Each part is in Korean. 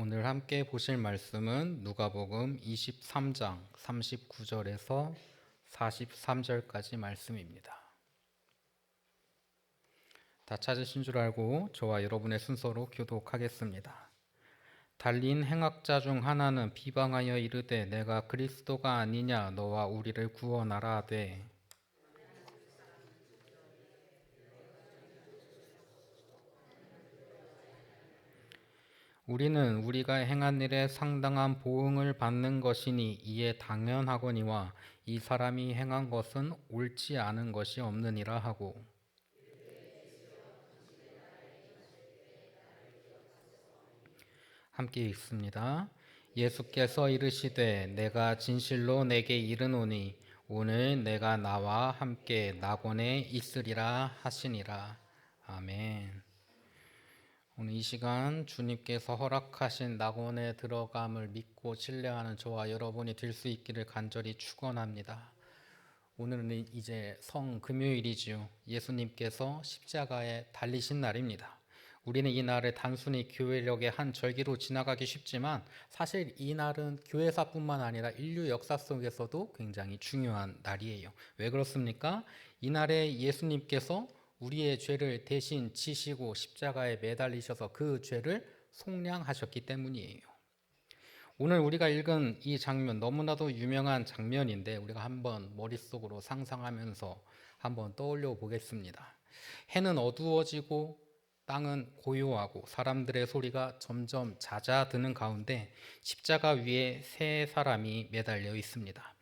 오늘 함께 보실 말씀은 누가복음 23장 39절에서 43절까지 말씀입니다. 다 찾으신 줄 알고 저와 여러분의 순서로 교독하겠습니다. 달린 행악자 중 하나는 비방하여 이르되 내가 그리스도가 아니냐 너와 우리를 구원하라 하되 우리는 우리가 행한 일에 상당한 보응을 받는 것이니 이에 당연하거니와 이 사람이 행한 것은 옳지 않은 것이 없느니라 하고 함께 읽습니다. 예수께서 이르시되 내가 진실로 내게 이르노니 오늘 내가 나와 함께 낙원에 있으리라 하시니라. 아멘. 오늘 이 시간 주님께서 허락하신 낙원에 들어감을 믿고 신뢰하는 저와 여러분이 될 수 있기를 간절히 축원합니다. 오늘은 이제 성금요일이지요. 예수님께서 십자가에 달리신 날입니다. 우리는 이 날을 단순히 교회력의 한 절기로 지나가기 쉽지만 사실 이 날은 교회사뿐만 아니라 인류 역사 속에서도 굉장히 중요한 날이에요. 왜 그렇습니까? 이 날에 예수님께서 우리의 죄를 대신 지시고 십자가에 매달리셔서 그 죄를 속량하셨기 때문이에요. 오늘 우리가 읽은 이 장면 너무나도 유명한 장면인데 우리가 한번 머릿속으로 상상하면서 한번 떠올려 보겠습니다. 해는 어두워지고 땅은 고요하고 사람들의 소리가 점점 잦아드는 가운데 십자가 위에 세 사람이 매달려 있습니다.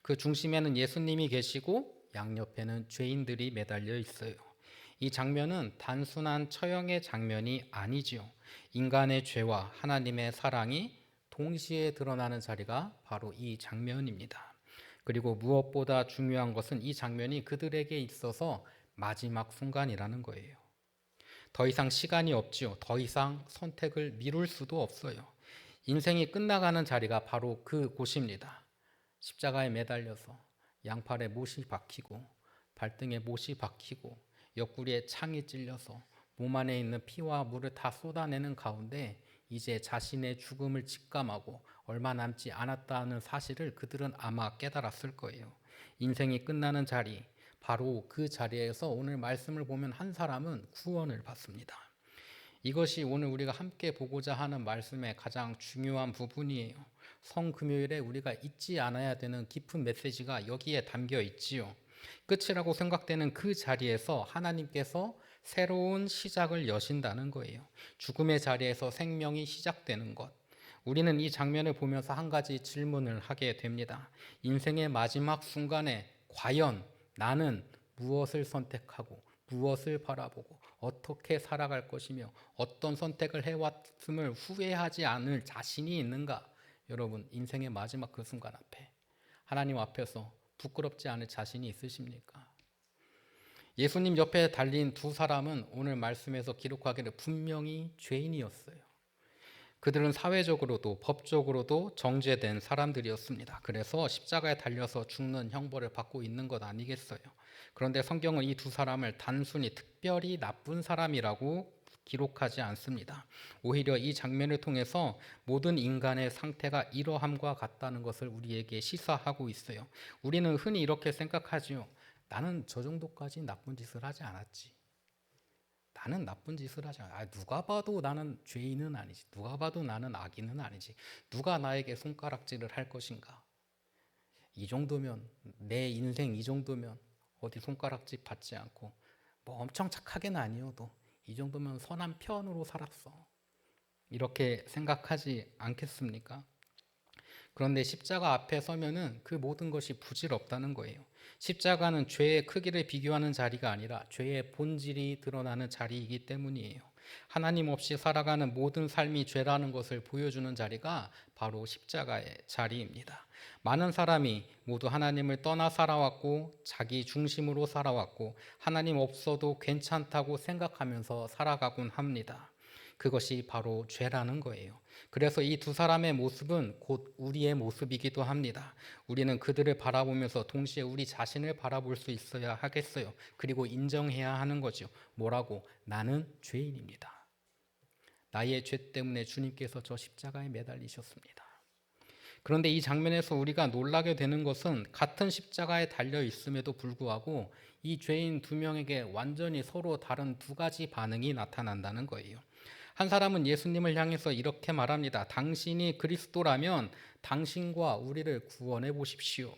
그 중심에는 예수님이 계시고 양옆에는 죄인들이 매달려 있어요. 이 장면은 단순한 처형의 장면이 아니지요. 인간의 죄와 하나님의 사랑이 동시에 드러나는 자리가 바로 이 장면입니다. 그리고 무엇보다 중요한 것은 이 장면이 그들에게 있어서 마지막 순간이라는 거예요. 더 이상 시간이 없지요. 더 이상 선택을 미룰 수도 없어요. 인생이 끝나가는 자리가 바로 그곳입니다. 십자가에 매달려서 양팔에 못이 박히고 발등에 못이 박히고 옆구리에 창이 찔려서 몸 안에 있는 피와 물을 다 쏟아내는 가운데 이제 자신의 죽음을 직감하고 얼마 남지 않았다는 사실을 그들은 아마 깨달았을 거예요. 인생이 끝나는 자리, 바로 그 자리에서 오늘 말씀을 보면 한 사람은 구원을 받습니다. 이것이 오늘 우리가 함께 보고자 하는 말씀의 가장 중요한 부분이에요. 성금요일에 우리가 잊지 않아야 되는 깊은 메시지가 여기에 담겨 있지요. 끝이라고 생각되는 그 자리에서 하나님께서 새로운 시작을 여신다는 거예요. 죽음의 자리에서 생명이 시작되는 것. 우리는 이 장면을 보면서 한 가지 질문을 하게 됩니다. 인생의 마지막 순간에 과연 나는 무엇을 선택하고 무엇을 바라보고 어떻게 살아갈 것이며 어떤 선택을 해왔음을 후회하지 않을 자신이 있는가? 여러분, 인생의 마지막 그 순간 앞에 하나님 앞에서 부끄럽지 않을 자신이 있으십니까? 예수님 옆에 달린 두 사람은 오늘 말씀에서 기록하기를 분명히 죄인이었어요. 그들은 사회적으로도 법적으로도 정죄된 사람들이었습니다. 그래서 십자가에 달려서 죽는 형벌을 받고 있는 것 아니겠어요? 그런데 성경은 이 두 사람을 단순히 특별히 나쁜 사람이라고 기록하지 않습니다. 오히려 이 장면을 통해서 모든 인간의 상태가 이러함과 같다는 것을 우리에게 시사하고 있어요. 우리는 흔히 이렇게 생각하지요. 나는 저 정도까지 나쁜 짓을 하지 않았지. 나는 나쁜 짓을 하지 않아. 누가 봐도 나는 죄인은 아니지. 누가 봐도 나는 악인은 아니지. 누가 나에게 손가락질을 할 것인가? 이 정도면 내 인생 이 정도면 어디 손가락질 받지 않고 뭐 엄청 착하게는 아니어도 이 정도면 선한 편으로 살았어. 이렇게 생각하지 않겠습니까? 그런데 십자가 앞에 서면은 그 모든 것이 부질없다는 거예요. 십자가는 죄의 크기를 비교하는 자리가 아니라 죄의 본질이 드러나는 자리이기 때문이에요. 하나님 없이 살아가는 모든 삶이 죄라는 것을 보여주는 자리가 바로 십자가의 자리입니다. 많은 사람이 모두 하나님을 떠나 살아왔고 자기 중심으로 살아왔고 하나님 없어도 괜찮다고 생각하면서 살아가곤 합니다. 그것이 바로 죄라는 거예요. 그래서 이 두 사람의 모습은 곧 우리의 모습이기도 합니다. 우리는 그들을 바라보면서 동시에 우리 자신을 바라볼 수 있어야 하겠어요. 그리고 인정해야 하는 거죠. 뭐라고? 나는 죄인입니다. 나의 죄 때문에 주님께서 저 십자가에 매달리셨습니다. 그런데 이 장면에서 우리가 놀라게 되는 것은 같은 십자가에 달려 있음에도 불구하고 이 죄인 두 명에게 완전히 서로 다른 두 가지 반응이 나타난다는 거예요. 한 사람은 예수님을 향해서 이렇게 말합니다. 당신이 그리스도라면 당신과 우리를 구원해 보십시오.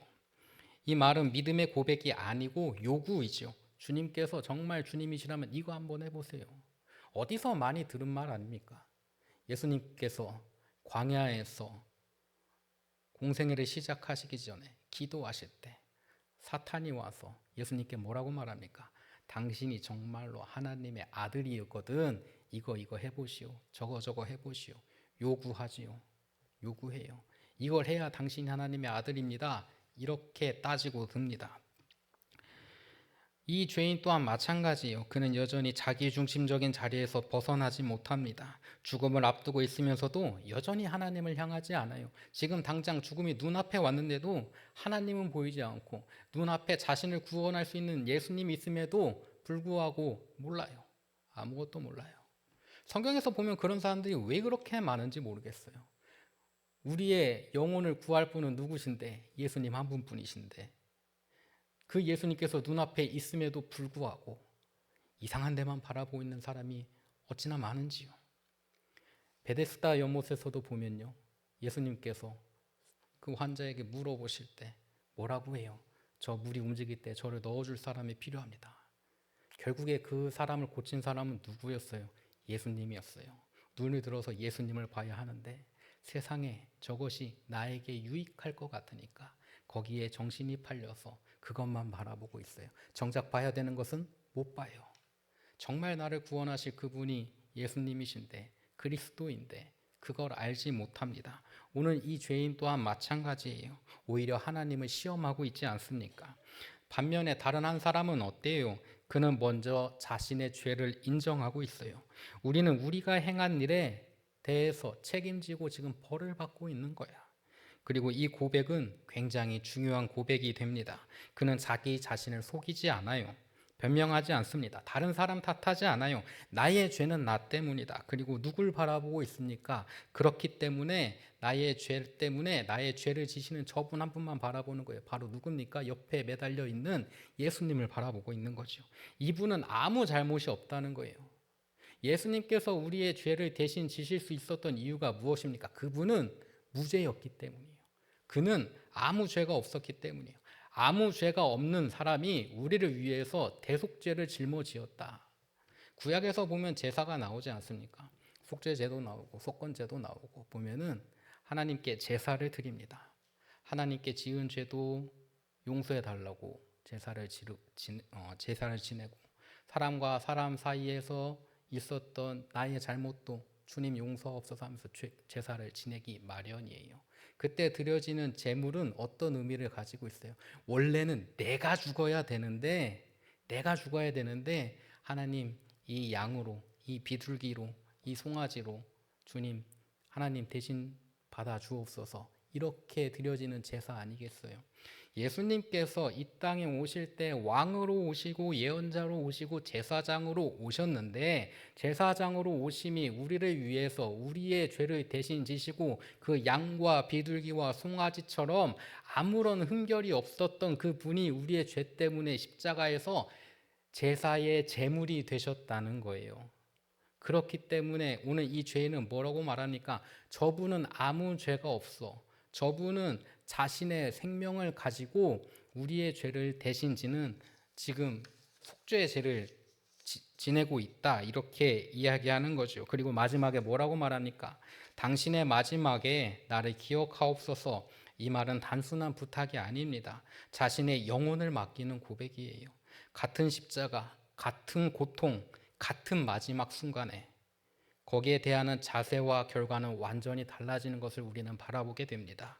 이 말은 믿음의 고백이 아니고 요구이죠. 주님께서 정말 주님이시라면 이거 한번 해보세요. 어디서 많이 들은 말 아닙니까? 예수님께서 광야에서 공생애를 시작하시기 전에 기도하실 때 사탄이 와서 예수님께 뭐라고 말합니까? 당신이 정말로 하나님의 아들이었거든. 이거 해보시오. 저거 해보시오. 요구하지요. 요구해요. 이걸 해야 당신이 하나님의 아들입니다. 이렇게 따지고 듭니다. 이 죄인 또한 마찬가지예요. 그는 여전히 자기중심적인 자리에서 벗어나지 못합니다. 죽음을 앞두고 있으면서도 여전히 하나님을 향하지 않아요. 지금 당장 죽음이 눈앞에 왔는데도 하나님은 보이지 않고 눈앞에 자신을 구원할 수 있는 예수님이 있음에도 불구하고 몰라요. 아무것도 몰라요. 성경에서 보면 그런 사람들이 왜 그렇게 많은지 모르겠어요. 우리의 영혼을 구할 분은 누구신데? 예수님 한 분뿐이신데 그 예수님께서 눈앞에 있음에도 불구하고 이상한 데만 바라보고 있는 사람이 어찌나 많은지요. 베데스다 연못에서도 보면요, 예수님께서 그 환자에게 물어보실 때 뭐라고 해요? 저 물이 움직일 때 저를 넣어줄 사람이 필요합니다. 결국에 그 사람을 고친 사람은 누구였어요? 예수님이었어요. 눈을 들어서 예수님을 봐야 하는데 세상에 저것이 나에게 유익할 것 같으니까 거기에 정신이 팔려서 그것만 바라보고 있어요. 정작 봐야 되는 것은 못 봐요. 정말 나를 구원하실 그분이 예수님이신데 그리스도인데 그걸 알지 못합니다. 오늘 이 죄인 또한 마찬가지예요. 오히려 하나님을 시험하고 있지 않습니까? 반면에 다른 한 사람은 어때요? 그는 먼저 자신의 죄를 인정하고 있어요. 우리는 우리가 행한 일에 대해서 책임지고 지금 벌을 받고 있는 거야. 그리고 이 고백은 굉장히 중요한 고백이 됩니다. 그는 자기 자신을 속이지 않아요. 변명하지 않습니다. 다른 사람 탓하지 않아요. 나의 죄는 나 때문이다. 그리고 누굴 바라보고 있습니까? 그렇기 때문에 나의 죄 때문에 나의 죄를 지시는 저분 한 분만 바라보는 거예요. 바로 누굽니까? 옆에 매달려 있는 예수님을 바라보고 있는 거죠. 이분은 아무 잘못이 없다는 거예요. 예수님께서 우리의 죄를 대신 지실 수 있었던 이유가 무엇입니까? 그분은 무죄였기 때문이에요. 그는 아무 죄가 없었기 때문이에요. 아무 죄가 없는 사람이 우리를 위해서 대속죄를 짊어지었다. 구약에서 보면 제사가 나오지 않습니까? 속죄제도 나오고 속건제도 나오고 보면은 하나님께 제사를 드립니다. 하나님께 지은 죄도 용서해 달라고 제사를 지내고 사람과 사람 사이에서 있었던 나의 잘못도 주님 용서없어서 하면서 제사를 지내기 마련이에요. 그때 드려지는 제물은 어떤 의미를 가지고 있어요? 원래는 내가 죽어야 되는데 하나님 이 양으로, 이 비둘기로, 이 송아지로 주님 하나님 대신 받아 주옵소서. 이렇게 드려지는 제사 아니겠어요? 예수님께서 이 땅에 오실 때 왕으로 오시고 예언자로 오시고 제사장으로 오셨는데 제사장으로 오심이 우리를 위해서 우리의 죄를 대신 지시고 그 양과 비둘기와 송아지처럼 아무런 흠결이 없었던 그 분이 우리의 죄 때문에 십자가에서 제사의 제물이 되셨다는 거예요. 그렇기 때문에 오늘 이 죄인은 뭐라고 말합니까? 저분은 아무 죄가 없어. 저분은 자신의 생명을 가지고 우리의 죄를 대신 지는 지금 속죄의 죄를 지내고 있다. 이렇게 이야기하는 거죠. 그리고 마지막에 뭐라고 말합니까? 당신의 마지막에 나를 기억하옵소서. 이 말은 단순한 부탁이 아닙니다. 자신의 영혼을 맡기는 고백이에요. 같은 십자가, 같은 고통, 같은 마지막 순간에 거기에 대하는 자세와 결과는 완전히 달라지는 것을 우리는 바라보게 됩니다.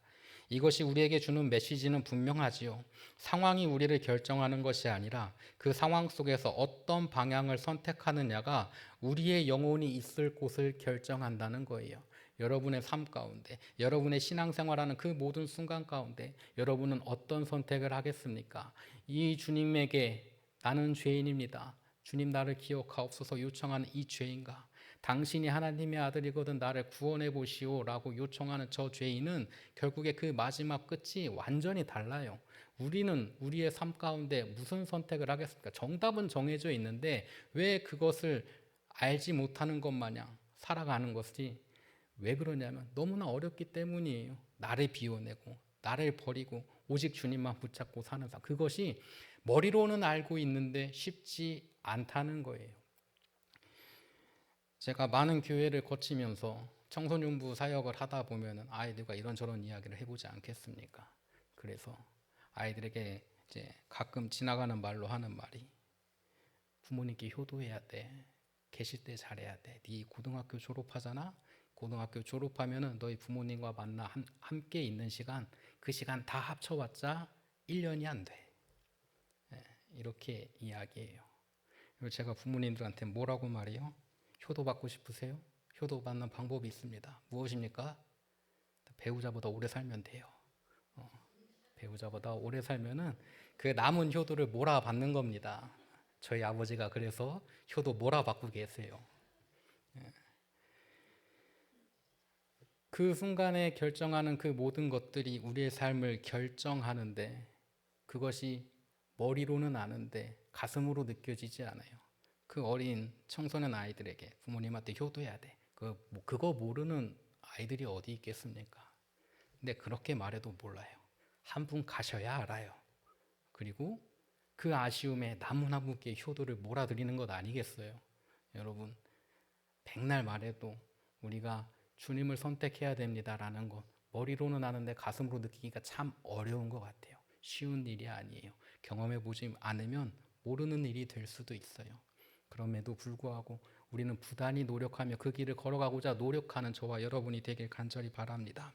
이것이 우리에게 주는 메시지는 분명하지요. 상황이 우리를 결정하는 것이 아니라 그 상황 속에서 어떤 방향을 선택하느냐가 우리의 영혼이 있을 곳을 결정한다는 거예요. 여러분의 삶 가운데, 여러분의 신앙생활하는 그 모든 순간 가운데 여러분은 어떤 선택을 하겠습니까? 이 주님에게 나는 죄인입니다. 주님 나를 기억하옵소서 요청하는 이 죄인가? 당신이 하나님의 아들이거든 나를 구원해 보시오라고 요청하는 저 죄인은 결국에 그 마지막 끝이 완전히 달라요. 우리는 우리의 삶 가운데 무슨 선택을 하겠습니까? 정답은 정해져 있는데 왜 그것을 알지 못하는 것 마냥 살아가는 것이 왜 그러냐면 너무나 어렵기 때문이에요. 나를 비워내고 나를 버리고 오직 주님만 붙잡고 사는 삶. 그것이 머리로는 알고 있는데 쉽지 않다는 거예요. 제가 많은 교회를 거치면서 청소년부 사역을 하다 보면 아이들과 이런저런 이야기를 해보지 않겠습니까? 그래서 아이들에게 이제 가끔 지나가는 말로 하는 말이 부모님께 효도해야 돼. 계실 때 잘해야 돼. 네 고등학교 졸업하잖아. 고등학교 졸업하면은 너희 부모님과 만나 함께 있는 시간, 그 시간 다 합쳐봤자 1년이 안 돼. 이렇게 이야기해요. 그리고 제가 부모님들한테 뭐라고 말해요? 효도받고 싶으세요? 효도받는 방법이 있습니다. 무엇입니까? 배우자보다 오래 살면 돼요. 배우자보다 오래 살면은 그 남은 효도를 몰아받는 겁니다. 저희 아버지가 그래서 효도 몰아받고 계세요. 그 순간에 결정하는 그 모든 것들이 우리의 삶을 결정하는데 그것이 머리로는 아는데 가슴으로 느껴지지 않아요. 그 어린 청소년 아이들에게 부모님한테 효도해야 돼. 그거 모르는 아이들이 어디 있겠습니까? 근데 그렇게 말해도 몰라요. 한 분 가셔야 알아요. 그리고 그 아쉬움에 나무나무께 효도를 몰아드리는 것 아니겠어요? 여러분, 백날 말해도 우리가 주님을 선택해야 됩니다라는 것 머리로는 아는데 가슴으로 느끼기가 참 어려운 것 같아요. 쉬운 일이 아니에요. 경험해 보지 않으면 모르는 일이 될 수도 있어요. 그럼에도 불구하고 우리는 부단히 노력하며 그 길을 걸어가고자 노력하는 저와 여러분이 되길 간절히 바랍니다.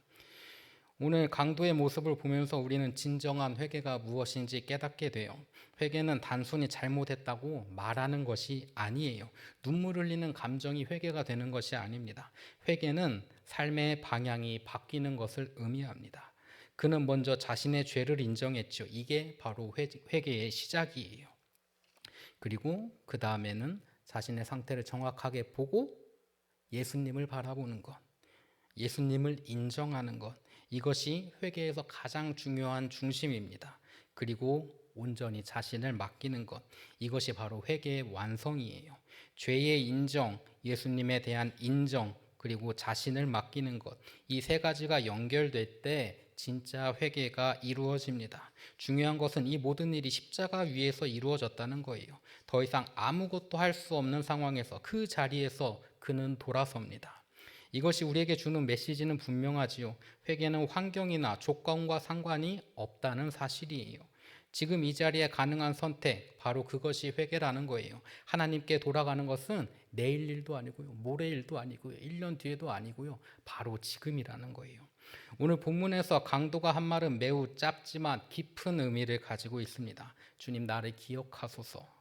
오늘 강도의 모습을 보면서 우리는 진정한 회개가 무엇인지 깨닫게 돼요. 회개는 단순히 잘못했다고 말하는 것이 아니에요. 눈물 흘리는 감정이 회개가 되는 것이 아닙니다. 회개는 삶의 방향이 바뀌는 것을 의미합니다. 그는 먼저 자신의 죄를 인정했죠. 이게 바로 회개의 시작이에요. 그리고 그 다음에는 자신의 상태를 정확하게 보고 예수님을 바라보는 것, 예수님을 인정하는 것, 이것이 회개에서 가장 중요한 중심입니다. 그리고 온전히 자신을 맡기는 것, 이것이 바로 회개의 완성이에요. 죄의 인정, 예수님에 대한 인정, 그리고 자신을 맡기는 것, 이 세 가지가 연결될 때 진짜 회개가 이루어집니다. 중요한 것은 이 모든 일이 십자가 위에서 이루어졌다는 거예요. 더 이상 아무것도 할 수 없는 상황에서 그 자리에서 그는 돌아섭니다. 이것이 우리에게 주는 메시지는 분명하지요. 회개는 환경이나 조건과 상관이 없다는 사실이에요. 지금 이 자리에 가능한 선택, 바로 그것이 회개라는 거예요. 하나님께 돌아가는 것은 내일 일도 아니고요. 모레 일도 아니고요. 1년 뒤에도 아니고요. 바로 지금이라는 거예요. 오늘 본문에서 강도가 한 말은 매우 짧지만 깊은 의미를 가지고 있습니다. 주님 나를 기억하소서.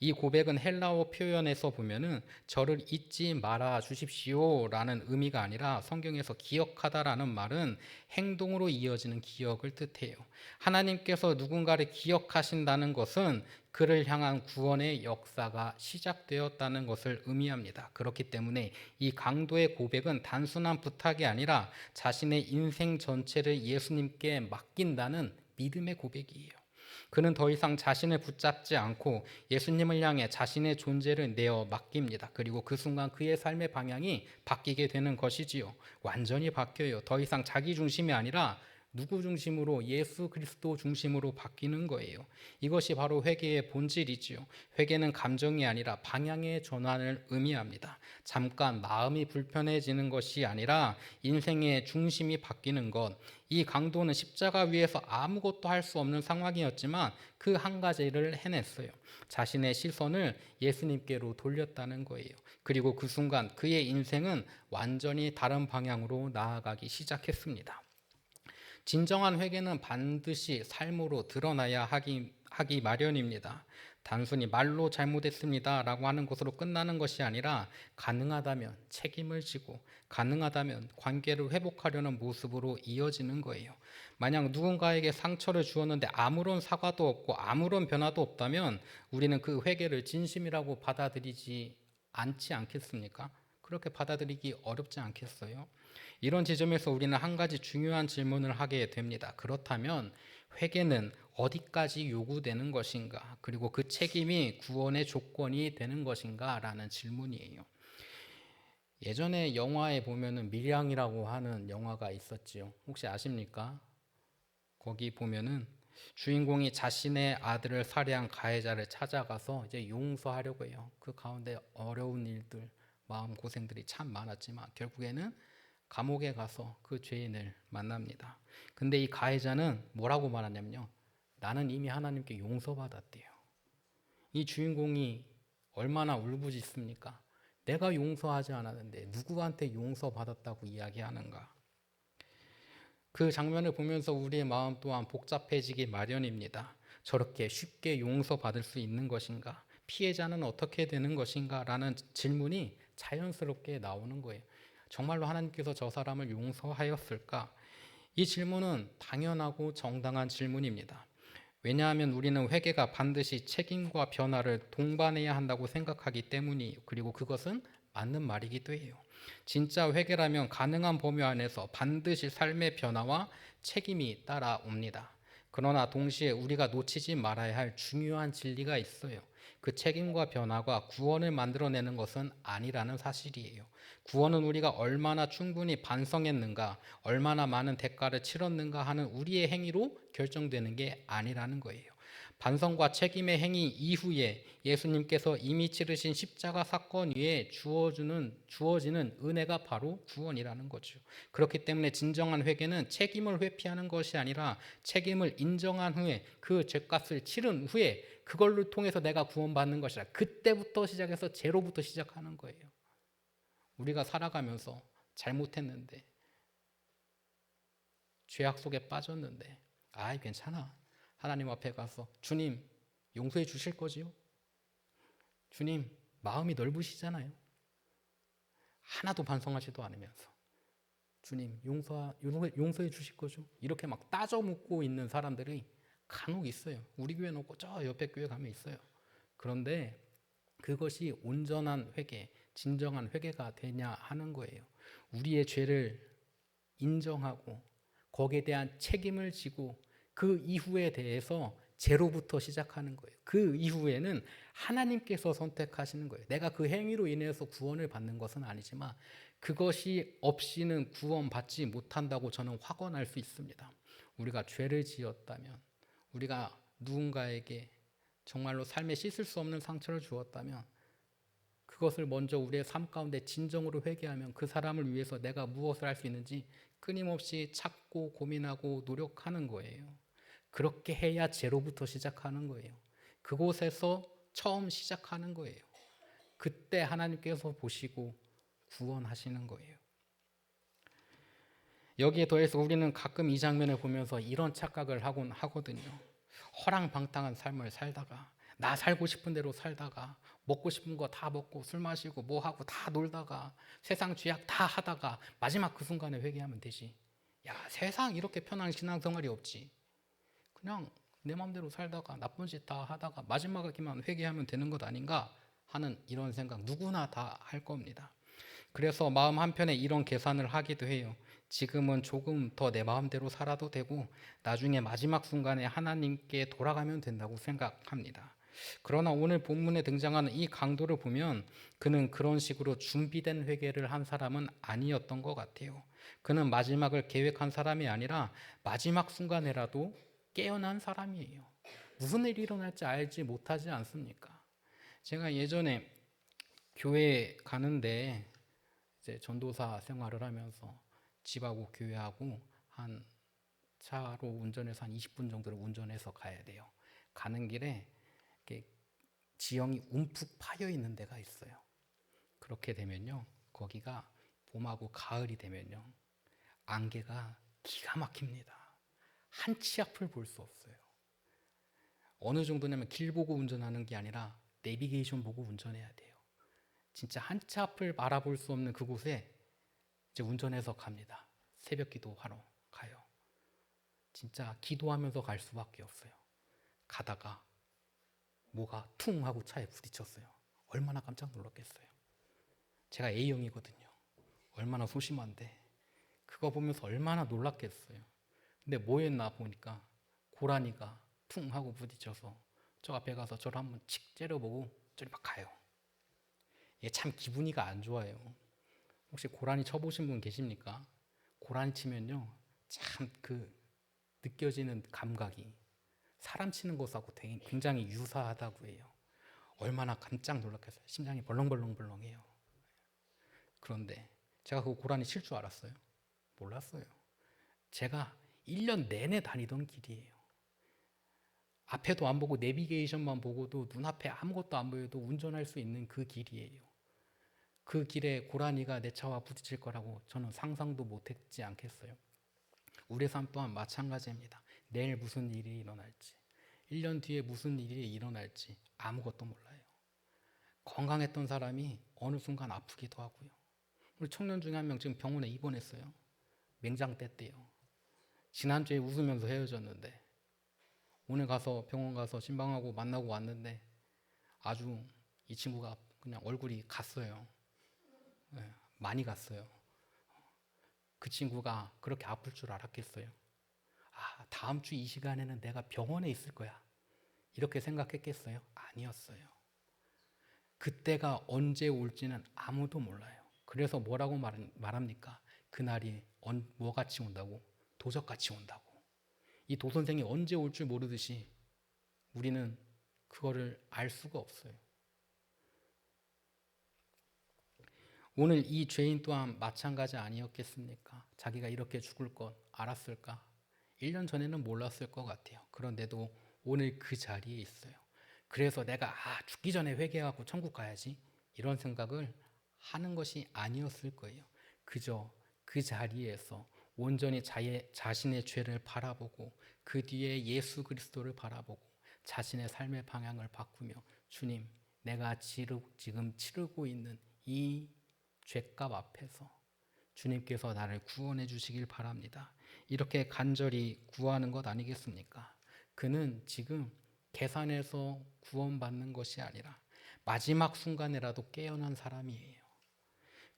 이 고백은 헬라어 표현에서 보면은 저를 잊지 말아 주십시오라는 의미가 아니라 성경에서 기억하다라는 말은 행동으로 이어지는 기억을 뜻해요. 하나님께서 누군가를 기억하신다는 것은 그를 향한 구원의 역사가 시작되었다는 것을 의미합니다. 그렇기 때문에 이 강도의 고백은 단순한 부탁이 아니라 자신의 인생 전체를 예수님께 맡긴다는 믿음의 고백이에요. 그는 더 이상 자신을 붙잡지 않고 예수님을 향해 자신의 존재를 내어 맡깁니다. 그리고 그 순간 그의 삶의 방향이 바뀌게 되는 것이지요. 완전히 바뀌어요. 더 이상 자기 중심이 아니라 누구 중심으로? 예수 그리스도 중심으로 바뀌는 거예요. 이것이 바로 회개의 본질이지요. 회개는 감정이 아니라 방향의 전환을 의미합니다. 잠깐 마음이 불편해지는 것이 아니라 인생의 중심이 바뀌는 것. 이 강도는 십자가 위에서 아무것도 할 수 없는 상황이었지만 그 한 가지를 해냈어요. 자신의 시선을 예수님께로 돌렸다는 거예요. 그리고 그 순간 그의 인생은 완전히 다른 방향으로 나아가기 시작했습니다. 진정한 회개는 반드시 삶으로 드러나야 하기 마련입니다. 단순히 말로 잘못했습니다 라고 하는 것으로 끝나는 것이 아니라 가능하다면 책임을 지고 가능하다면 관계를 회복하려는 모습으로 이어지는 거예요. 만약 누군가에게 상처를 주었는데 아무런 사과도 없고 아무런 변화도 없다면 우리는 그 회개를 진심이라고 받아들이지 않지 않겠습니까? 그렇게 받아들이기 어렵지 않겠어요? 이런 지점에서 우리는 한 가지 중요한 질문을 하게 됩니다. 그렇다면 회개는 어디까지 요구되는 것인가? 그리고 그 책임이 구원의 조건이 되는 것인가? 라는 질문이에요. 예전에 영화에 보면은 밀양이라고 하는 영화가 있었지요. 혹시 아십니까? 거기 보면은 주인공이 자신의 아들을 살해한 가해자를 찾아가서 이제 용서하려고 해요. 그 가운데 어려운 일들, 마음 고생들이 참 많았지만 결국에는 감옥에 가서 그 죄인을 만납니다. 근데 이 가해자는 뭐라고 말하냐면요. 나는 이미 하나님께 용서받았대요. 이 주인공이 얼마나 울부짖습니까? 내가 용서하지 않았는데 누구한테 용서받았다고 이야기하는가? 그 장면을 보면서 우리의 마음 또한 복잡해지기 마련입니다. 저렇게 쉽게 용서받을 수 있는 것인가? 피해자는 어떻게 되는 것인가? 라는 질문이 자연스럽게 나오는 거예요. 정말로 하나님께서 저 사람을 용서하였을까? 이 질문은 당연하고 정당한 질문입니다. 왜냐하면 우리는 회개가 반드시 책임과 변화를 동반해야 한다고 생각하기 때문이에요. 그리고 그것은 맞는 말이기도 해요. 진짜 회개라면 가능한 범위 안에서 반드시 삶의 변화와 책임이 따라옵니다. 그러나 동시에 우리가 놓치지 말아야 할 중요한 진리가 있어요. 그 책임과 변화가 구원을 만들어내는 것은 아니라는 사실이에요. 구원은 우리가 얼마나 충분히 반성했는가, 얼마나 많은 대가를 치렀는가 하는 우리의 행위로 결정되는 게 아니라는 거예요. 반성과 책임의 행위 이후에 예수님께서 이미 치르신 십자가 사건 위에 주어지는 은혜가 바로 구원이라는 거죠. 그렇기 때문에 진정한 회개는 책임을 회피하는 것이 아니라 책임을 인정한 후에 그 죄값을 치른 후에 그걸로 통해서 내가 구원받는 것이라. 그때부터 시작해서 제로부터 시작하는 거예요. 우리가 살아가면서 잘못했는데 죄악 속에 빠졌는데 아이 괜찮아. 하나님 앞에 가서 주님 용서해 주실 거지요? 주님 마음이 넓으시잖아요. 하나도 반성하지도 않으면서 주님 용서해 주실 거죠? 이렇게 막 따져 묻고 있는 사람들이 간혹 있어요. 우리 교회는 없고 저 옆에 교회 가면 있어요. 그런데 그것이 온전한 회개, 진정한 회개가 되냐 하는 거예요. 우리의 죄를 인정하고 거기에 대한 책임을 지고 그 이후에 대해서 제로부터 시작하는 거예요. 그 이후에는 하나님께서 선택하시는 거예요. 내가 그 행위로 인해서 구원을 받는 것은 아니지만 그것이 없이는 구원받지 못한다고 저는 확언할 수 있습니다. 우리가 죄를 지었다면, 우리가 누군가에게 정말로 삶에 씻을 수 없는 상처를 주었다면 그것을 먼저 우리의 삶 가운데 진정으로 회개하면 그 사람을 위해서 내가 무엇을 할 수 있는지 끊임없이 찾고 고민하고 노력하는 거예요. 그렇게 해야 제로부터 시작하는 거예요. 그곳에서 처음 시작하는 거예요. 그때 하나님께서 보시고 구원하시는 거예요. 여기에 더해서 우리는 가끔 이 장면을 보면서 이런 착각을 하곤 하거든요. 허랑방탕한 삶을 살다가 나 살고 싶은 대로 살다가 먹고 싶은 거 다 먹고 술 마시고 뭐 하고 다 놀다가 세상 죄악 다 하다가 마지막 그 순간에 회개하면 되지. 야, 세상 이렇게 편한 신앙생활이 없지. 그냥 내 마음대로 살다가 나쁜 짓 다 하다가 마지막에만 회개하면 되는 것 아닌가 하는 이런 생각 누구나 다 할 겁니다. 그래서 마음 한편에 이런 계산을 하기도 해요. 지금은 조금 더 내 마음대로 살아도 되고 나중에 마지막 순간에 하나님께 돌아가면 된다고 생각합니다. 그러나 오늘 본문에 등장하는 이 강도를 보면 그는 그런 식으로 준비된 회개를 한 사람은 아니었던 것 같아요. 그는 마지막을 계획한 사람이 아니라 마지막 순간에라도 깨어난 사람이에요. 무슨 일이 일어날지 알지 못하지 않습니까? 제가 예전에 교회 가는데 이제 전도사 생활을 하면서 집하고 교회하고 한 차로 운전해서 한 20분 정도를 운전해서 가야 돼요. 가는 길에 이렇게 지형이 움푹 파여 있는 데가 있어요. 그렇게 되면요, 거기가 봄하고 가을이 되면요, 안개가 기가 막힙니다. 한 치 앞을 볼 수 없어요. 어느 정도냐면 길 보고 운전하는 게 아니라 내비게이션 보고 운전해야 돼요. 진짜 한 치 앞을 바라볼 수 없는 그곳에 이제 운전해서 갑니다. 새벽 기도하러 가요. 진짜 기도하면서 갈 수밖에 없어요. 가다가 뭐가 퉁 하고 차에 부딪혔어요. 얼마나 깜짝 놀랐겠어요. 제가 A형이거든요. 얼마나 소심한데 그거 보면서 얼마나 놀랐겠어요. 근데 뭐 했나 보니까 고라니가 퉁 하고 부딪혀서 저 앞에 가서 저를 한번 칙 째려보고 저리 막 가요. 이게 참 기분이가 안 좋아요. 혹시 고라니 쳐보신 분 계십니까? 고라니 치면요, 참 그 느껴지는 감각이 사람 치는 것하고 되게 굉장히 유사하다고 해요. 얼마나 깜짝 놀랐겠어요. 심장이 벌렁벌렁벌렁해요. 그런데 제가 그 고라니 칠 줄 알았어요? 몰랐어요. 제가 1년 내내 다니던 길이에요. 앞에도 안 보고 내비게이션만 보고도 눈앞에 아무것도 안 보여도 운전할 수 있는 그 길이에요. 그 길에 고라니가 내 차와 부딪힐 거라고 저는 상상도 못했지 않겠어요. 우리 삶 또한 마찬가지입니다. 내일 무슨 일이 일어날지, 1년 뒤에 무슨 일이 일어날지 아무것도 몰라요. 건강했던 사람이 어느 순간 아프기도 하고요. 우리 청년 중에 한 명 지금 병원에 입원했어요. 맹장 뗐대요. 지난주에 웃으면서 헤어졌는데 오늘 가서 병원 가서 신방하고 만나고 왔는데 아주 이 친구가 그냥 얼굴이 갔어요. 네, 많이 갔어요. 그 친구가 그렇게 아플 줄 알았겠어요? 아, 다음 주 이 시간에는 내가 병원에 있을 거야. 이렇게 생각했겠어요? 아니었어요. 그때가 언제 올지는 아무도 몰라요. 그래서 뭐라고 말합니까? 그날이 뭐같이 온다고? 도적같이 온다고. 이 도선생이 언제 올 줄 모르듯이 우리는 그거를 알 수가 없어요. 오늘 이 죄인 또한 마찬가지 아니었겠습니까? 자기가 이렇게 죽을 것 알았을까? 1년 전에는 몰랐을 것 같아요. 그런데도 오늘 그 자리에 있어요. 그래서 내가 죽기 전에 회개하고 천국 가야지 이런 생각을 하는 것이 아니었을 거예요. 그저 그 자리에서 온전히 자신의 죄를 바라보고 그 뒤에 예수 그리스도를 바라보고 자신의 삶의 방향을 바꾸며 주님, 내가 지금 치르고 있는 이 죄값 앞에서 주님께서 나를 구원해 주시길 바랍니다. 이렇게 간절히 구하는 것 아니겠습니까? 그는 지금 계산해서 구원받는 것이 아니라 마지막 순간에라도 깨어난 사람이에요.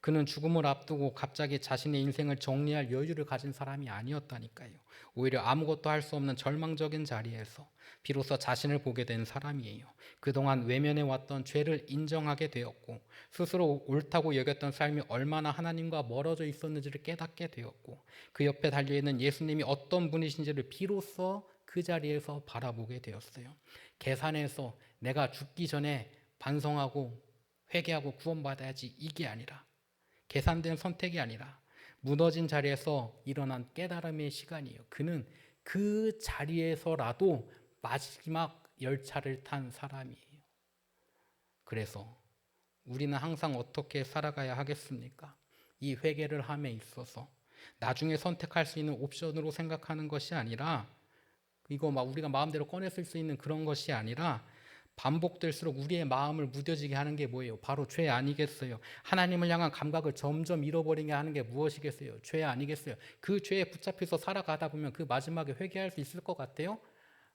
그는 죽음을 앞두고 갑자기 자신의 인생을 정리할 여유를 가진 사람이 아니었다니까요. 오히려 아무것도 할 수 없는 절망적인 자리에서 비로소 자신을 보게 된 사람이에요. 그동안 외면해 왔던 죄를 인정하게 되었고 스스로 옳다고 여겼던 삶이 얼마나 하나님과 멀어져 있었는지를 깨닫게 되었고 그 옆에 달려있는 예수님이 어떤 분이신지를 비로소 그 자리에서 바라보게 되었어요. 계산해서 내가 죽기 전에 반성하고 회개하고 구원받아야지 이게 아니라 계산된 선택이 아니라 무너진 자리에서 일어난 깨달음의 시간이에요. 그는 그 자리에서라도 마지막 열차를 탄 사람이에요. 그래서 우리는 항상 어떻게 살아가야 하겠습니까? 이 회개를 함에 있어서 나중에 선택할 수 있는 옵션으로 생각하는 것이 아니라 이거 막 우리가 마음대로 꺼내 쓸 수 있는 그런 것이 아니라 반복될수록 우리의 마음을 무뎌지게 하는 게 뭐예요? 바로 죄 아니겠어요? 하나님을 향한 감각을 점점 잃어버리게 하는 게 무엇이겠어요? 죄 아니겠어요? 그 죄에 붙잡혀서 살아가다 보면 그 마지막에 회개할 수 있을 것 같아요?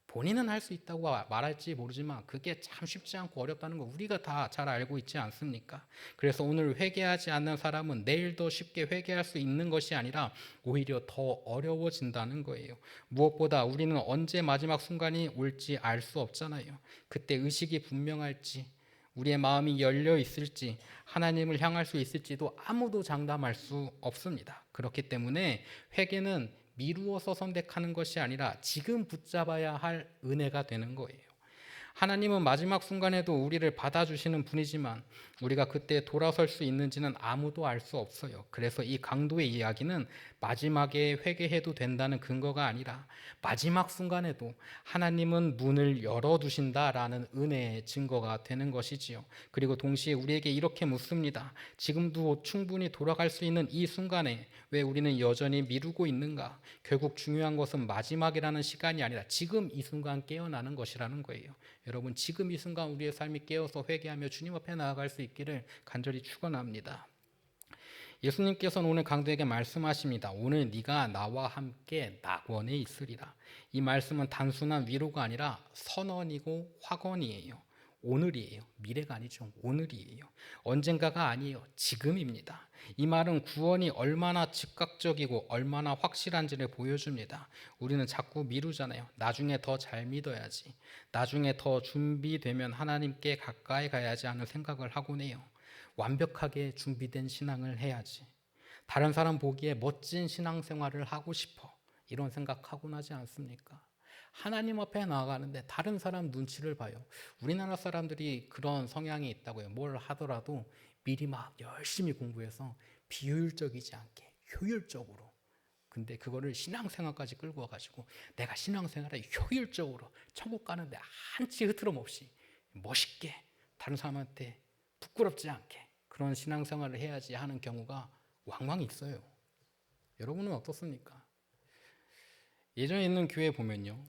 본인은 할 수 있다고 말할지 모르지만 그게 참 쉽지 않고 어렵다는 거 우리가 다 잘 알고 있지 않습니까? 그래서 오늘 회개하지 않는 사람은 내일 더 쉽게 회개할 수 있는 것이 아니라 오히려 더 어려워진다는 거예요. 무엇보다 우리는 언제 마지막 순간이 올지 알 수 없잖아요. 그때 의식이 분명할지 우리의 마음이 열려 있을지 하나님을 향할 수 있을지도 아무도 장담할 수 없습니다. 그렇기 때문에 회개는 미루어서 선택하는 것이 아니라 지금 붙잡아야 할 은혜가 되는 거예요. 하나님은 마지막 순간에도 우리를 받아주시는 분이지만 우리가 그때 돌아설 수 있는지는 아무도 알 수 없어요. 그래서 이 강도의 이야기는 마지막에 회개해도 된다는 근거가 아니라 마지막 순간에도 하나님은 문을 열어두신다라는 은혜의 증거가 되는 것이지요. 그리고 동시에 우리에게 이렇게 묻습니다. 지금도 충분히 돌아갈 수 있는 이 순간에 왜 우리는 여전히 미루고 있는가? 결국 중요한 것은 마지막이라는 시간이 아니라 지금 이 순간 깨어나는 것이라는 거예요. 여러분, 지금 이 순간 우리의 삶이 깨어서 회개하며 주님 앞에 나아갈 수 있기를 간절히 축원합니다. 예수님께서는 오늘 강도에게 말씀하십니다. 오늘 네가 나와 함께 낙원에 있으리라. 이 말씀은 단순한 위로가 아니라 선언이고 확언이에요. 오늘이에요. 미래가 아니죠. 오늘이에요. 언젠가가 아니에요. 지금입니다. 이 말은 구원이 얼마나 즉각적이고 얼마나 확실한지를 보여줍니다. 우리는 자꾸 미루잖아요. 나중에 더 잘 믿어야지. 나중에 더 준비되면 하나님께 가까이 가야지 하는 생각을 하곤 해요. 완벽하게 준비된 신앙을 해야지. 다른 사람 보기에 멋진 신앙생활을 하고 싶어. 이런 생각하곤 하지 않습니까? 하나님 앞에 나아가는데 다른 사람 눈치를 봐요. 우리나라 사람들이 그런 성향이 있다고요. 뭘 하더라도 미리 막 열심히 공부해서 비효율적이지 않게 효율적으로. 근데 그거를 신앙생활까지 끌고 와가지고 내가 신앙생활에 효율적으로 천국 가는데 한치 흐트럼 없이 멋있게 다른 사람한테 부끄럽지 않게 그런 신앙생활을 해야지 하는 경우가 왕왕 있어요. 여러분은 어떻습니까? 예전에 있는 교회 보면요.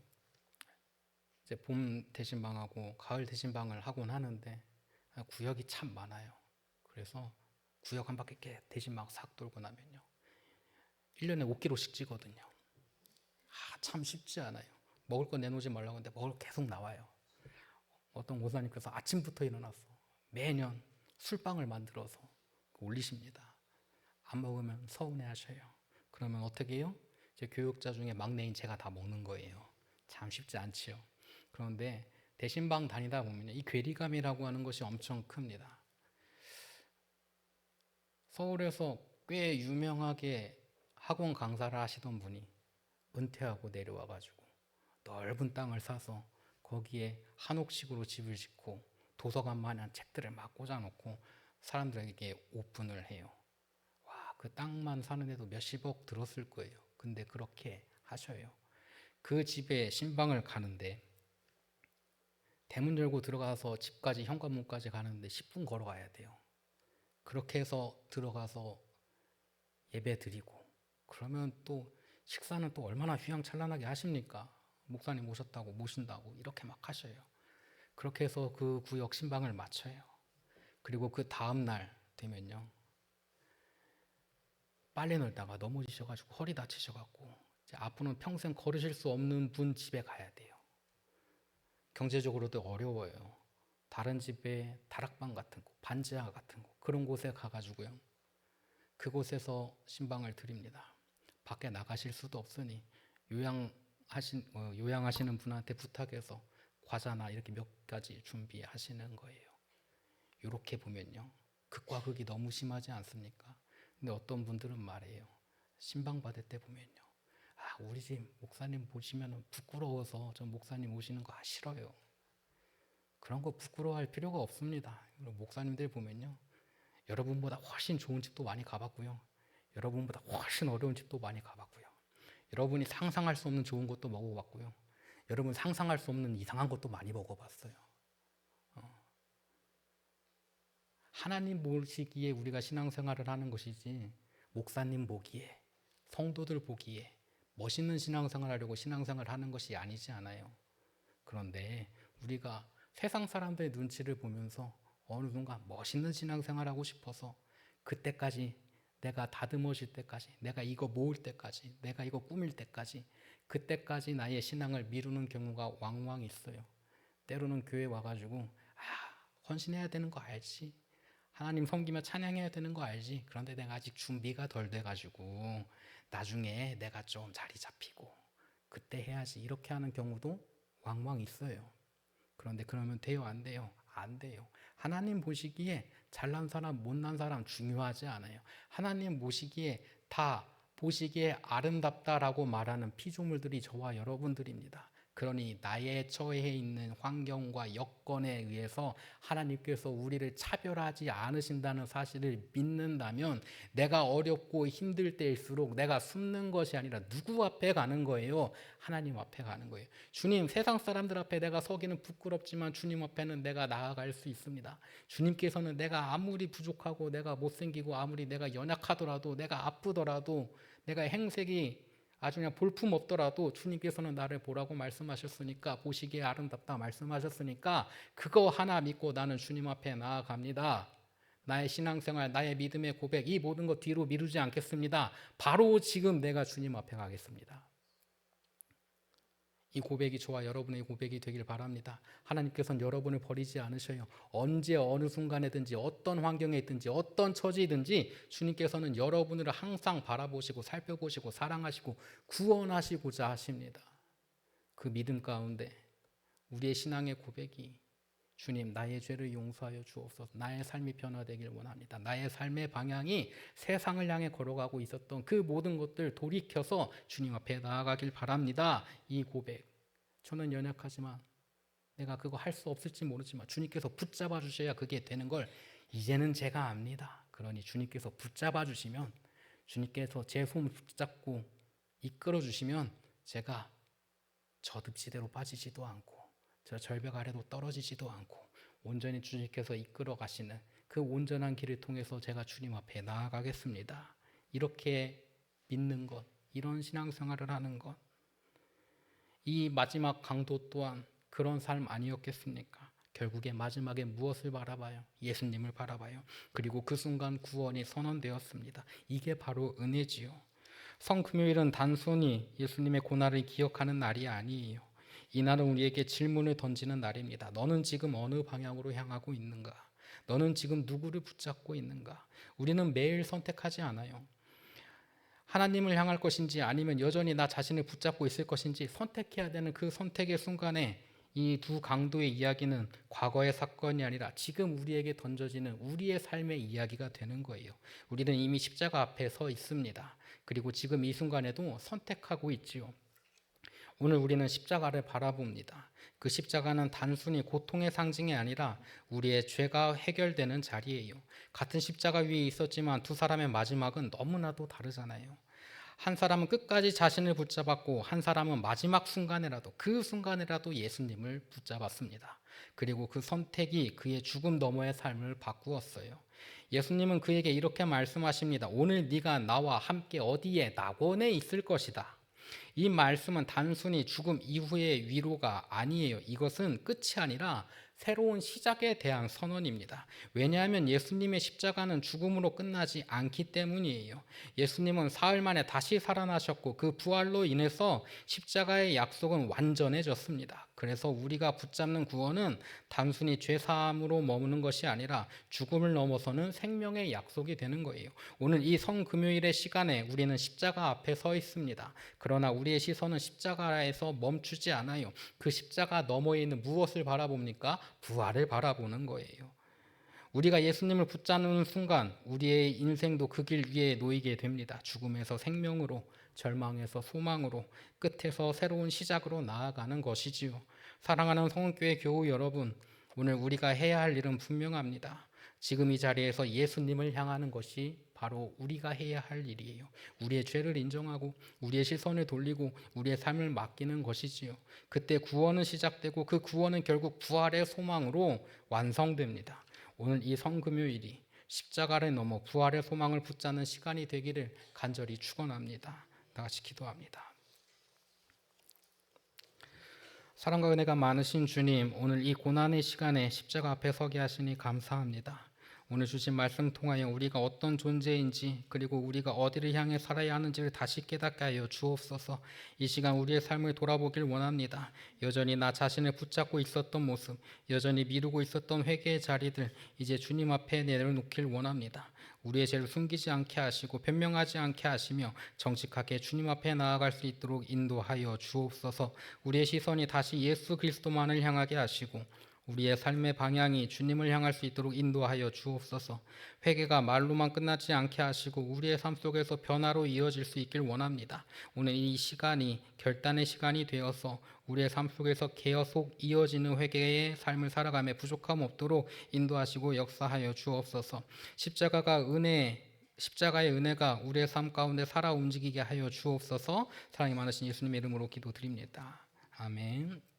이제 봄 대신방하고 가을 대신방을 하곤 하는데 구역이 참 많아요. 그래서 구역 한 바퀴 이렇게 대신방 싹 돌고 나면요. 1년에 5kg씩 찌거든요. 참 쉽지 않아요. 먹을 거 내놓지 말라고 하는데 먹을 거 계속 나와요. 어떤 목사님께서 아침부터 일어나서 매년 술빵을 만들어서 올리십니다. 안 먹으면 서운해 하셔요. 그러면 어떻게 해요? 제 교육자 중에 막내인 제가 다 먹는 거예요. 참 쉽지 않지요. 그런데 대신방 다니다 보면 이 괴리감이라고 하는 것이 엄청 큽니다. 서울에서 꽤 유명하게 학원 강사를 하시던 분이 은퇴하고 내려와가지고 넓은 땅을 사서 거기에 한옥식으로 집을 짓고 도서관 마냥 책들을 막 꽂아놓고 사람들에게 오픈을 해요. 와, 그 땅만 사는데도 몇십억 들었을 거예요. 근데 그렇게 하셔요. 그 집에 신방을 가는데 대문 열고 들어가서 집까지 현관문까지 가는데 10분 걸어가야 돼요. 그렇게 해서 들어가서 예배 드리고 그러면 또 식사는 또 얼마나 휘황찬란하게 하십니까? 목사님 오셨다고 모신다고 이렇게 막 하셔요. 그렇게 해서 그 구역 신방을 마쳐요. 그리고 그 다음 날 되면요. 빨래 널다가 넘어지셔가지고 허리 다치셔갖고 이제 앞으로는 평생 걸으실 수 없는 분 집에 가야 돼요. 경제적으로도 어려워요. 다른 집에 다락방 같은 곳, 반지하 같은 곳 그런 곳에 가가지고요. 그곳에서 신방을 드립니다. 밖에 나가실 수도 없으니 요양하시는 분한테 부탁해서 과자나 이렇게 몇 가지 준비하시는 거예요. 이렇게 보면요. 극과 극이 너무 심하지 않습니까? 근데 어떤 분들은 말해요. 신방 받을 때 보면요. 우리 집 목사님 보시면 부끄러워서 저 목사님 오시는 거 싫어요. 그런 거 부끄러워할 필요가 없습니다. 목사님들 보면요. 여러분보다 훨씬 좋은 집도 많이 가봤고요. 여러분보다 훨씬 어려운 집도 많이 가봤고요. 여러분이 상상할 수 없는 좋은 것도 먹어봤고요. 여러분 상상할 수 없는 이상한 것도 많이 먹어봤어요. 하나님 보시기에 우리가 신앙생활을 하는 것이지 목사님 보기에 성도들 보기에 멋있는 신앙생활 하려고 신앙생활을 하는 것이 아니지 않아요. 그런데 우리가 세상 사람들의 눈치를 보면서 어느 순간 멋있는 신앙생활 하고 싶어서 그때까지 내가 다듬어질 때까지 내가 이거 모을 때까지 내가 이거 꾸밀 때까지 그때까지 나의 신앙을 미루는 경우가 왕왕 있어요. 때로는 교회 와가지고 헌신해야 되는 거 알지? 하나님 섬기며 찬양해야 되는 거 알지? 그런데 내가 아직 준비가 덜 돼가지고 나중에 내가 좀 자리 잡히고 그때 해야지 이렇게 하는 경우도 왕왕 있어요. 그런데 그러면 돼요? 안 돼요? 안 돼요. 하나님 보시기에 잘난 사람, 못난 사람 중요하지 않아요. 하나님 보시기에 아름답다라고 말하는 피조물들이 저와 여러분들입니다. 그러니 나의 처해 있는 환경과 여건에 의해서 하나님께서 우리를 차별하지 않으신다는 사실을 믿는다면 내가 어렵고 힘들 때일수록 내가 숨는 것이 아니라 누구 앞에 가는 거예요? 하나님 앞에 가는 거예요. 주님, 세상 사람들 앞에 내가 서기는 부끄럽지만 주님 앞에는 내가 나아갈 수 있습니다. 주님께서는 내가 아무리 부족하고 내가 못생기고 아무리 내가 연약하더라도 내가 아프더라도 내가 행색이 아주 그냥 볼품 없더라도 주님께서는 나를 보라고 말씀하셨으니까 보시기에 아름답다 말씀하셨으니까 그거 하나 믿고 나는 주님 앞에 나아갑니다. 나의 신앙생활, 나의 믿음의 고백 이 모든 것 뒤로 미루지 않겠습니다. 바로 지금 내가 주님 앞에 가겠습니다. 이 고백이 저와 여러분의 고백이 되길 바랍니다. 하나님께서는 여러분을 버리지 않으셔요. 언제 어느 순간에든지 어떤 환경에 있든지 어떤 처지든지 주님께서는 여러분을 항상 바라보시고 살펴보시고 사랑하시고 구원하시고자 하십니다. 그 믿음 가운데 우리의 신앙의 고백이 주님, 나의 죄를 용서하여 주옵소서. 나의 삶이 변화되길 원합니다. 나의 삶의 방향이 세상을 향해 걸어가고 있었던 그 모든 것들 돌이켜서 주님 앞에 나아가길 바랍니다. 이 고백. 저는 연약하지만 내가 그거 할 수 없을지 모르지만 주님께서 붙잡아 주셔야 그게 되는 걸 이제는 제가 압니다. 그러니 주님께서 붙잡아 주시면, 주님께서 제 손을 붙잡고 이끌어 주시면 제가 저 늪지대로 빠지지도 않고 저 절벽 아래로 떨어지지도 않고 온전히 주님께서 이끌어 가시는 그 온전한 길을 통해서 제가 주님 앞에 나아가겠습니다. 이렇게 믿는 것, 이런 신앙생활을 하는 것, 이 마지막 강도 또한 그런 삶 아니었겠습니까? 결국에 마지막에 무엇을 바라봐요? 예수님을 바라봐요. 그리고 그 순간 구원이 선언되었습니다. 이게 바로 은혜지요. 성금요일은 단순히 예수님의 고난을 기억하는 날이 아니에요. 이날은 우리에게 질문을 던지는 날입니다. 너는 지금 어느 방향으로 향하고 있는가? 너는 지금 누구를 붙잡고 있는가? 우리는 매일 선택하지 않아요. 하나님을 향할 것인지 아니면 여전히 나 자신을 붙잡고 있을 것인지 선택해야 되는 그 선택의 순간에 이 두 강도의 이야기는 과거의 사건이 아니라 지금 우리에게 던져지는 우리의 삶의 이야기가 되는 거예요. 우리는 이미 십자가 앞에 서 있습니다. 그리고 지금 이 순간에도 선택하고 있지요. 오늘 우리는 십자가를 바라봅니다. 그 십자가는 단순히 고통의 상징이 아니라 우리의 죄가 해결되는 자리예요. 같은 십자가 위에 있었지만 두 사람의 마지막은 너무나도 다르잖아요. 한 사람은 끝까지 자신을 붙잡았고 한 사람은 마지막 순간에라도 그 순간에라도 예수님을 붙잡았습니다. 그리고 그 선택이 그의 죽음 너머의 삶을 바꾸었어요. 예수님은 그에게 이렇게 말씀하십니다. 오늘 네가 나와 함께 어디에 낙원에 있을 것이다. 이 말씀은 단순히 죽음 이후의 위로가 아니에요. 이것은 끝이 아니라 새로운 시작에 대한 선언입니다. 왜냐하면 예수님의 십자가는 죽음으로 끝나지 않기 때문이에요. 예수님은 사흘 만에 다시 살아나셨고 그 부활로 인해서 십자가의 약속은 완전해졌습니다. 그래서 우리가 붙잡는 구원은 단순히 죄사함으로 머무는 것이 아니라 죽음을 넘어서는 생명의 약속이 되는 거예요. 오늘 이 성금요일의 시간에 우리는 십자가 앞에 서 있습니다. 그러나 우리의 시선은 십자가에서 멈추지 않아요. 그 십자가 너머에 있는 무엇을 바라봅니까? 부활을 바라보는 거예요. 우리가 예수님을 붙잡는 순간 우리의 인생도 그 길 위에 놓이게 됩니다. 죽음에서 생명으로, 절망에서 소망으로, 끝에서 새로운 시작으로 나아가는 것이지요. 사랑하는 성은교회 교우 여러분, 오늘 우리가 해야 할 일은 분명합니다. 지금 이 자리에서 예수님을 향하는 것이 바로 우리가 해야 할 일이에요. 우리의 죄를 인정하고 우리의 시선을 돌리고 우리의 삶을 맡기는 것이지요. 그때 구원은 시작되고 그 구원은 결국 부활의 소망으로 완성됩니다. 오늘 이 성금요일이 십자가를 넘어 부활의 소망을 붙잡는 시간이 되기를 간절히 축원합니다. 다 같이 기도합니다. 사랑과 은혜가 많으신 주님, 오늘 이 고난의 시간에 십자가 앞에 서게 하시니 감사합니다. 오늘 주신 말씀 통하여 우리가 어떤 존재인지 그리고 우리가 어디를 향해 살아야 하는지를 다시 깨닫게 하여 주옵소서. 이 시간 우리의 삶을 돌아보길 원합니다. 여전히 나 자신을 붙잡고 있었던 모습, 여전히 미루고 있었던 회개의 자리들 이제 주님 앞에 내려놓길 원합니다. 우리의 죄를 숨기지 않게 하시고 변명하지 않게 하시며 정직하게 주님 앞에 나아갈 수 있도록 인도하여 주옵소서. 우리의 시선이 다시 예수 그리스도만을 향하게 하시고 우리의 삶의 방향이 주님을 향할 수 있도록 인도하여 주옵소서. 회개가 말로만 끝나지 않게 하시고 우리의 삶 속에서 변화로 이어질 수 있길 원합니다. 오늘 이 시간이 결단의 시간이 되어서 우리의 삶 속에서 계속 이어지는 회개의 삶을 살아가며 부족함 없도록 인도하시고 역사하여 주옵소서. 십자가의 은혜가 우리의 삶 가운데 살아 움직이게 하여 주옵소서. 사랑이 많으신 예수님의 이름으로 기도드립니다. 아멘.